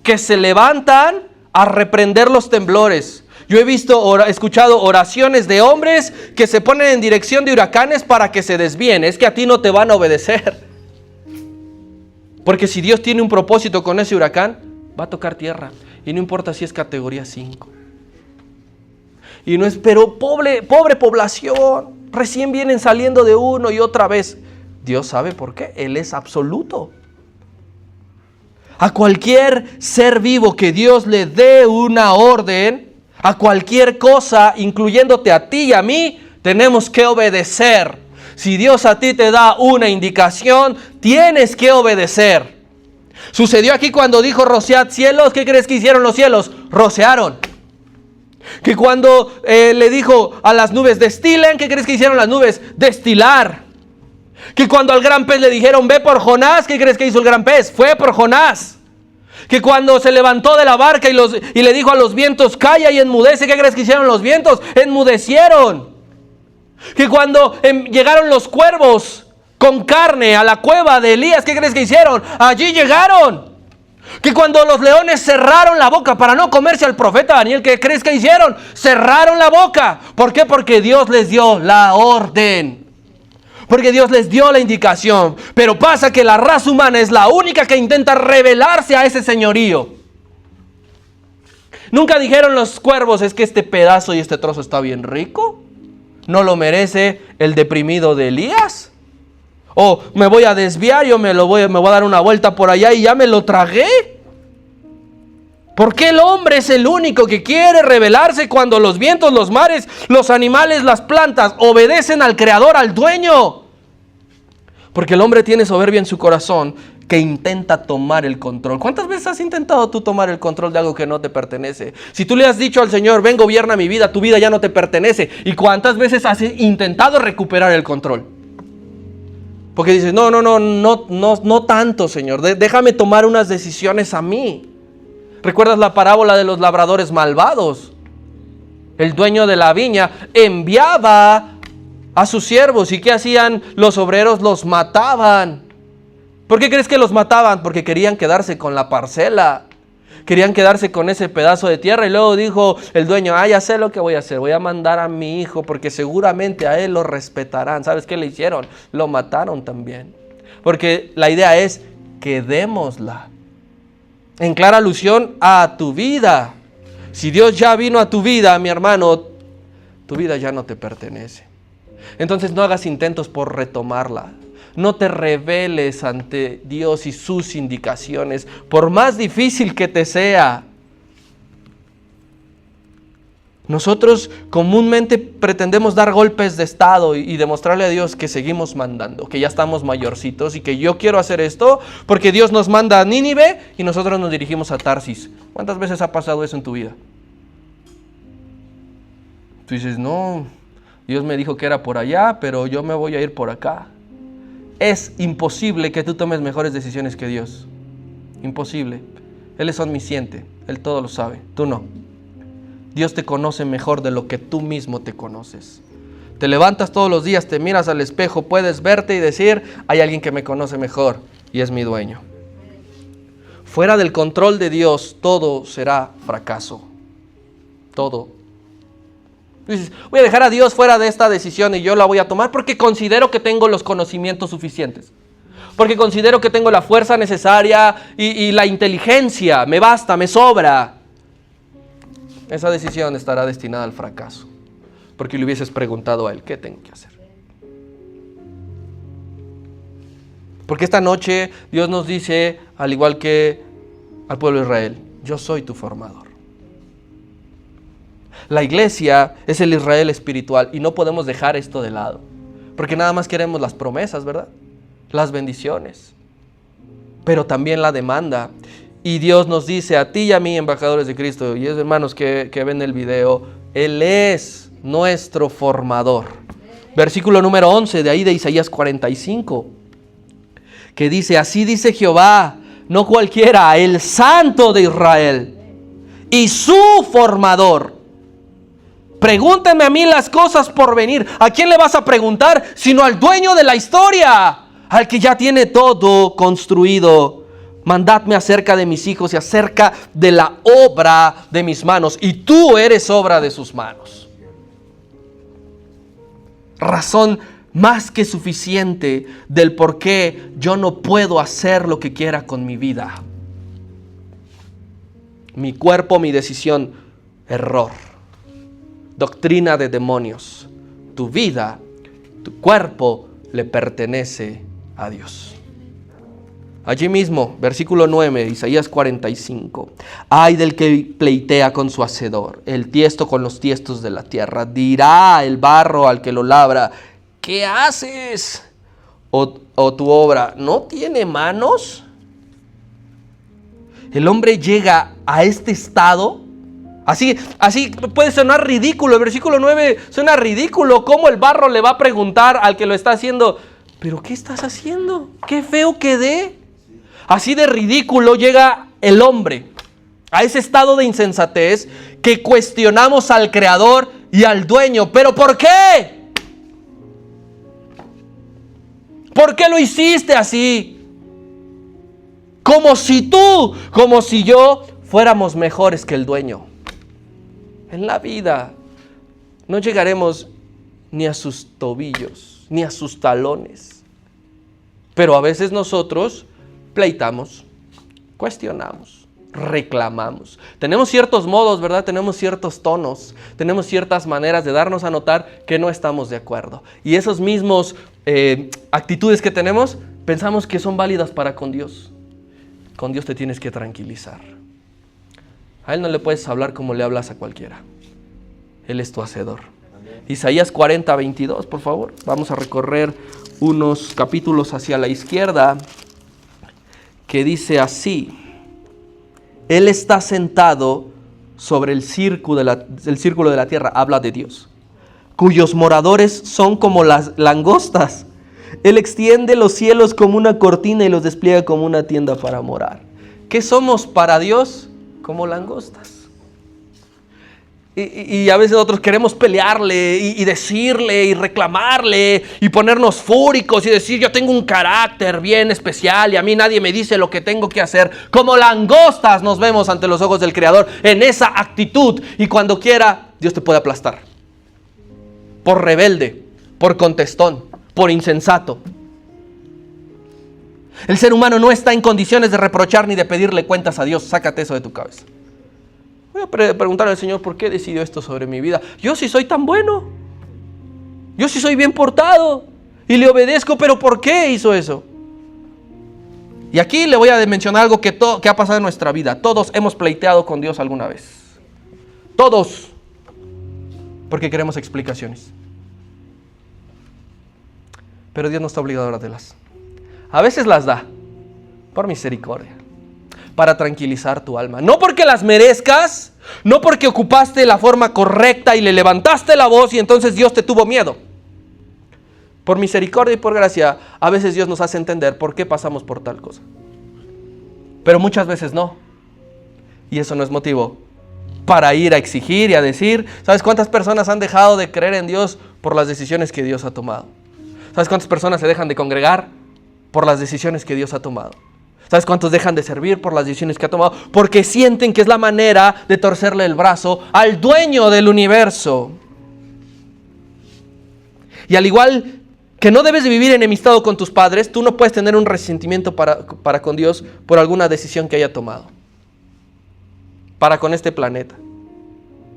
que se levantan a reprender los temblores. Yo he escuchado oraciones de hombres que se ponen en dirección de huracanes para que se desvíen. Es que a ti no te van a obedecer. Porque si Dios tiene un propósito con ese huracán, va a tocar tierra. Y no importa si es categoría 5. Y no es, pero pobre población, recién vienen saliendo de uno y otra vez. Dios sabe por qué. Él es absoluto. A cualquier ser vivo que Dios le dé una orden, a cualquier cosa, incluyéndote a ti y a mí, tenemos que obedecer. Si Dios a ti te da una indicación, tienes que obedecer. Sucedió aquí cuando dijo rociad cielos. ¿Qué crees que hicieron los cielos? Rociaron. Que cuando le dijo a las nubes destilen, ¿qué crees que hicieron las nubes? Destilar. Que cuando al gran pez le dijeron ve por Jonás, ¿qué crees que hizo el gran pez? Fue por Jonás. Que cuando se levantó de la barca y le dijo a los vientos calla y enmudece, ¿qué crees que hicieron los vientos? Enmudecieron. Que cuando llegaron los cuervos con carne a la cueva de Elías, ¿qué crees que hicieron? Allí llegaron. Que cuando los leones cerraron la boca para no comerse al profeta Daniel, ¿qué crees que hicieron? Cerraron la boca. ¿Por qué? Porque Dios les dio la orden. Porque Dios les dio la indicación. Pero pasa que la raza humana es la única que intenta rebelarse a ese señorío. Nunca dijeron los cuervos, es que este pedazo y este trozo está bien rico. ¿No lo merece el deprimido de Elías? O me voy a desviar, me voy a dar una vuelta por allá y ya me lo tragué. ¿Por qué el hombre es el único que quiere rebelarse cuando los vientos, los mares, los animales, las plantas obedecen al creador, al dueño? Porque el hombre tiene soberbia en su corazón que intenta tomar el control. ¿Cuántas veces has intentado tú tomar el control de algo que no te pertenece? Si tú le has dicho al Señor, ven, gobierna mi vida, tu vida ya no te pertenece. ¿Y cuántas veces has intentado recuperar el control? Porque dices, no tanto, Señor. Déjame tomar unas decisiones a mí. ¿Recuerdas la parábola de los labradores malvados? El dueño de la viña enviaba a sus siervos. ¿Y qué hacían los obreros? Los mataban. ¿Por qué crees que los mataban? Porque querían quedarse con la parcela. Querían quedarse con ese pedazo de tierra. Y luego dijo el dueño, ya sé lo que voy a hacer. Voy a mandar a mi hijo porque seguramente a él lo respetarán. ¿Sabes qué le hicieron? Lo mataron también. Porque la idea es, quedémosla. En clara alusión a tu vida. Si Dios ya vino a tu vida, mi hermano, tu vida ya no te pertenece. Entonces no hagas intentos por retomarla. No te rebeles ante Dios y sus indicaciones, por más difícil que te sea. Nosotros comúnmente pretendemos dar golpes de estado y demostrarle a Dios que seguimos mandando, que ya estamos mayorcitos y que yo quiero hacer esto porque Dios nos manda a Nínive y nosotros nos dirigimos a Tarsis. ¿Cuántas veces ha pasado eso en tu vida? Tú dices, no, Dios me dijo que era por allá, pero yo me voy a ir por acá. Es imposible que tú tomes mejores decisiones que Dios. Imposible. Él es omnisciente, Él todo lo sabe, tú no. Dios te conoce mejor de lo que tú mismo te conoces. Te levantas todos los días, te miras al espejo, puedes verte y decir, hay alguien que me conoce mejor y es mi dueño. Fuera del control de Dios, todo será fracaso. Todo. Dices, voy a dejar a Dios fuera de esta decisión y yo la voy a tomar porque considero que tengo los conocimientos suficientes. Porque considero que tengo la fuerza necesaria y la inteligencia. Me basta, me sobra. Esa decisión estará destinada al fracaso. Porque le hubieses preguntado a Él, ¿qué tengo que hacer? Porque esta noche Dios nos dice, al igual que al pueblo de Israel, yo soy tu formador. La iglesia es el Israel espiritual y no podemos dejar esto de lado. Porque nada más queremos las promesas, ¿verdad? Las bendiciones. Pero también la demanda. Y Dios nos dice a ti y a mí, embajadores de Cristo, y esos hermanos que ven el video, Él es nuestro formador. Versículo número 11 de ahí de Isaías 45, que dice, así dice Jehová, no cualquiera, el Santo de Israel y su formador. Pregúntenme a mí las cosas por venir. ¿A quién le vas a preguntar? Sino al dueño de la historia, al que ya tiene todo construido. Mandadme acerca de mis hijos y acerca de la obra de mis manos. Y tú eres obra de sus manos. Razón más que suficiente del por qué yo no puedo hacer lo que quiera con mi vida. Mi cuerpo, mi decisión, error. Doctrina de demonios. Tu vida, tu cuerpo le pertenece a Dios. Allí mismo, versículo 9, Isaías 45. Ay del que pleitea con su hacedor, el tiesto con los tiestos de la tierra. Dirá el barro al que lo labra, ¿qué haces? O tu obra, ¿no tiene manos? El hombre llega a este estado. Así puede sonar ridículo. El versículo 9 suena ridículo. ¿Cómo el barro le va a preguntar al que lo está haciendo? ¿Pero qué estás haciendo? ¡Qué feo quedé! Así de ridículo llega el hombre a ese estado de insensatez que cuestionamos al Creador y al Dueño. ¿Pero por qué? ¿Por qué lo hiciste así? Como si tú, como si yo fuéramos mejores que el Dueño. En la vida no llegaremos ni a sus tobillos. ni a sus talones. Pero a veces nosotros pleitamos, cuestionamos, reclamamos. Tenemos ciertos modos, ¿verdad? Tenemos ciertos tonos, tenemos ciertas maneras de darnos a notar que no estamos de acuerdo. Y esos mismos actitudes que tenemos, pensamos que son válidas para con Dios. Con Dios te tienes que tranquilizar. A Él no le puedes hablar como le hablas a cualquiera. Él es tu hacedor. Isaías 40, 22, por favor. Vamos a recorrer unos capítulos hacia la izquierda, que dice así: Él está sentado sobre el círculo de la tierra, habla de Dios, cuyos moradores son como las langostas. Él extiende los cielos como una cortina y los despliega como una tienda para morar. ¿Qué somos para Dios? Como langostas. Y a veces nosotros queremos pelearle y decirle y reclamarle y ponernos fúricos y decir: yo tengo un carácter bien especial y a mí nadie me dice lo que tengo que hacer. Como langostas nos vemos ante los ojos del Creador en esa actitud, y cuando quiera Dios te puede aplastar. Por rebelde, por contestón, por insensato. El ser humano no está en condiciones de reprochar ni de pedirle cuentas a Dios. Sácate eso de tu cabeza. Voy a preguntarle al Señor: ¿por qué decidió esto sobre mi vida? Yo sí soy tan bueno. Yo sí soy bien portado. Y le obedezco, pero ¿por qué hizo eso? Y aquí le voy a mencionar algo que ha pasado en nuestra vida. Todos hemos pleiteado con Dios alguna vez. Todos. Porque queremos explicaciones. Pero Dios no está obligado a dártelas. A veces las da por misericordia, para tranquilizar tu alma. No porque las merezcas, no porque ocupaste la forma correcta y le levantaste la voz y entonces Dios te tuvo miedo. Por misericordia y por gracia, a veces Dios nos hace entender por qué pasamos por tal cosa. Pero muchas veces no. Y eso no es motivo para ir a exigir y a decir: ¿sabes cuántas personas han dejado de creer en Dios por las decisiones que Dios ha tomado? ¿Sabes cuántas personas se dejan de congregar por las decisiones que Dios ha tomado? ¿Sabes cuántos dejan de servir por las decisiones que ha tomado? Porque sienten que es la manera de torcerle el brazo al dueño del universo. Y al igual que no debes de vivir enemistado con tus padres, tú no puedes tener un resentimiento para con Dios por alguna decisión que haya tomado. Para con este planeta.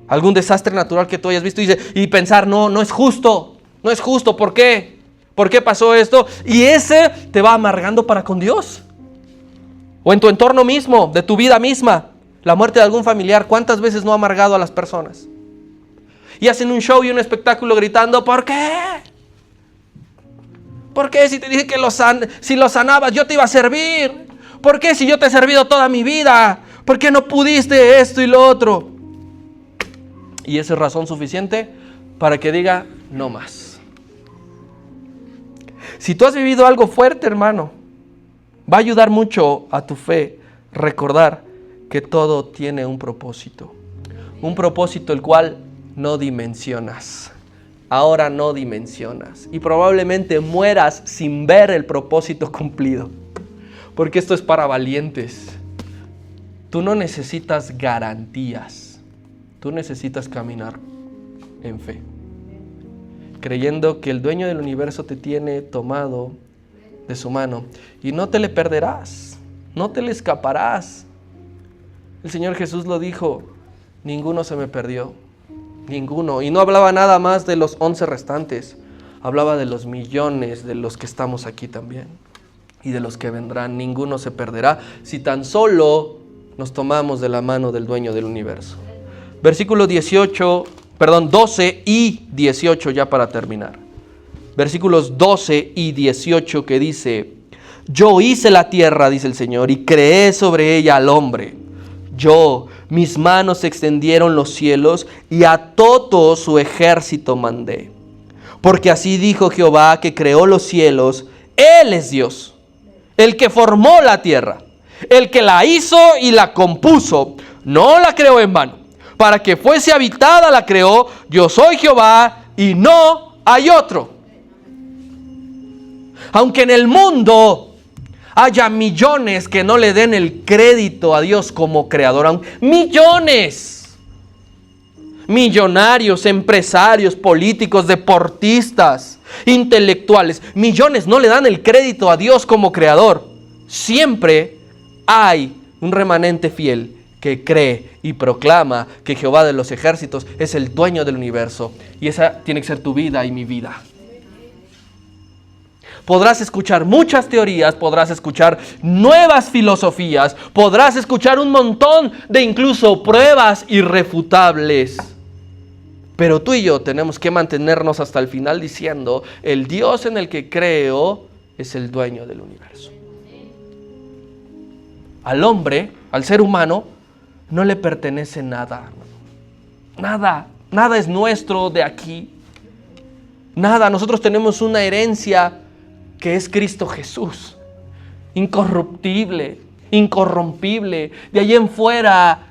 Algún desastre natural que tú hayas visto y pensar: no es justo. No es justo. ¿Por qué? ¿Por qué pasó esto? Y ese te va amargando para con Dios. O en tu entorno mismo, de tu vida misma. La muerte de algún familiar, ¿cuántas veces no ha amargado a las personas? Y hacen un show y un espectáculo gritando: ¿por qué? ¿Por qué si te dije que si lo sanabas yo te iba a servir? ¿Por qué si yo te he servido toda mi vida? ¿Por qué no pudiste esto y lo otro? Y esa es razón suficiente para que diga: no más. Si tú has vivido algo fuerte, hermano, va a ayudar mucho a tu fe recordar que todo tiene un propósito. Un propósito el cual no dimensionas. Ahora no dimensionas. Y probablemente mueras sin ver el propósito cumplido. Porque esto es para valientes. Tú no necesitas garantías. Tú necesitas caminar en fe. Creyendo que el dueño del universo te tiene tomado de su mano y no te le perderás, no te le escaparás. El Señor Jesús lo dijo: ninguno se me perdió, ninguno. Y no hablaba nada más de los 11 restantes, hablaba de los millones de los que estamos aquí también y de los que vendrán. Ninguno se perderá si tan solo nos tomamos de la mano del dueño del universo. Versículo 12 y 18 ya para terminar. Versículos 12 y 18 que dice: yo hice la tierra, dice el Señor, y creé sobre ella al hombre. Mis manos extendieron los cielos y a todo su ejército mandé. Porque así dijo Jehová, que creó los cielos. Él es Dios, el que formó la tierra, el que la hizo y la compuso. No la creó en vano. Para que fuese habitada la creó. Yo soy Jehová y no hay otro. Aunque en el mundo haya millones que no le den el crédito a Dios como creador, millones, millonarios, empresarios, políticos, deportistas, intelectuales, millones no le dan el crédito a Dios como creador. Siempre hay un remanente fiel que cree y proclama que Jehová de los ejércitos es el dueño del universo. Y esa tiene que ser tu vida y mi vida. Podrás escuchar muchas teorías, podrás escuchar nuevas filosofías, podrás escuchar un montón de incluso pruebas irrefutables. Pero tú y yo tenemos que mantenernos hasta el final diciendo, el Dios en el que creo es el dueño del universo. Al hombre, al ser humano, no le pertenece nada. Nada es nuestro de aquí. Nada, nosotros tenemos una herencia que es Cristo Jesús, incorruptible, incorrompible. De allí en fuera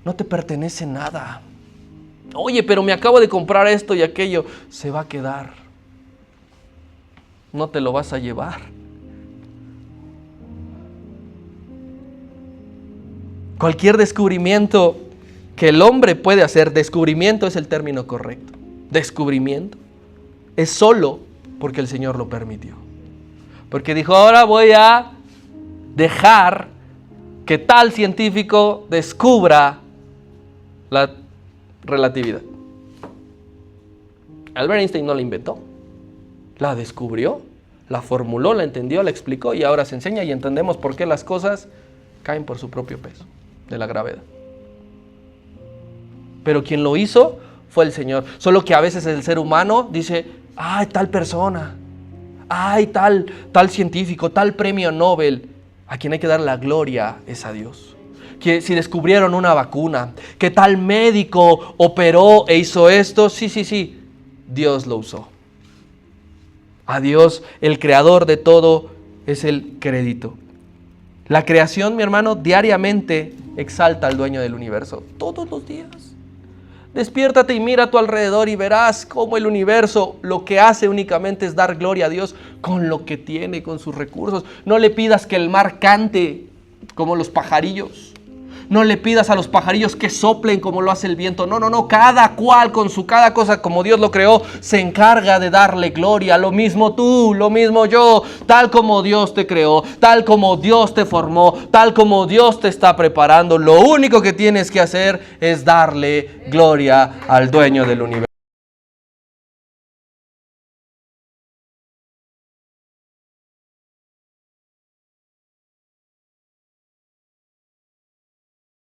no te pertenece nada. Oye, pero me acabo de comprar esto y aquello. Se va a quedar. No te lo vas a llevar. Cualquier descubrimiento que el hombre puede hacer, descubrimiento es el término correcto. Descubrimiento es solo porque el Señor lo permitió. Porque dijo, ahora voy a dejar que tal científico descubra la relatividad. Albert Einstein no la inventó, la descubrió, la formuló, la entendió, la explicó y ahora se enseña y entendemos por qué las cosas caen por su propio peso de la gravedad. Pero quien lo hizo fue el Señor. Solo que a veces el ser humano dice, ay, tal persona, ay, tal científico, tal premio Nobel. A quien hay que dar la gloria es a Dios. Que si descubrieron una vacuna, que tal médico operó e hizo esto, sí, Dios lo usó. A Dios, el creador de todo, es el crédito. La creación, mi hermano, diariamente exalta al dueño del universo. Todos los días. Despiértate y mira a tu alrededor y verás cómo el universo lo que hace únicamente es dar gloria a Dios con lo que tiene, con sus recursos. No le pidas que el mar cante como los pajarillos. No le pidas a los pajarillos que soplen como lo hace el viento. No. Cada cual con su cada cosa como Dios lo creó se encarga de darle gloria. Lo mismo tú, lo mismo yo. Tal como Dios te creó, tal como Dios te formó, tal como Dios te está preparando. Lo único que tienes que hacer es darle gloria al dueño del universo.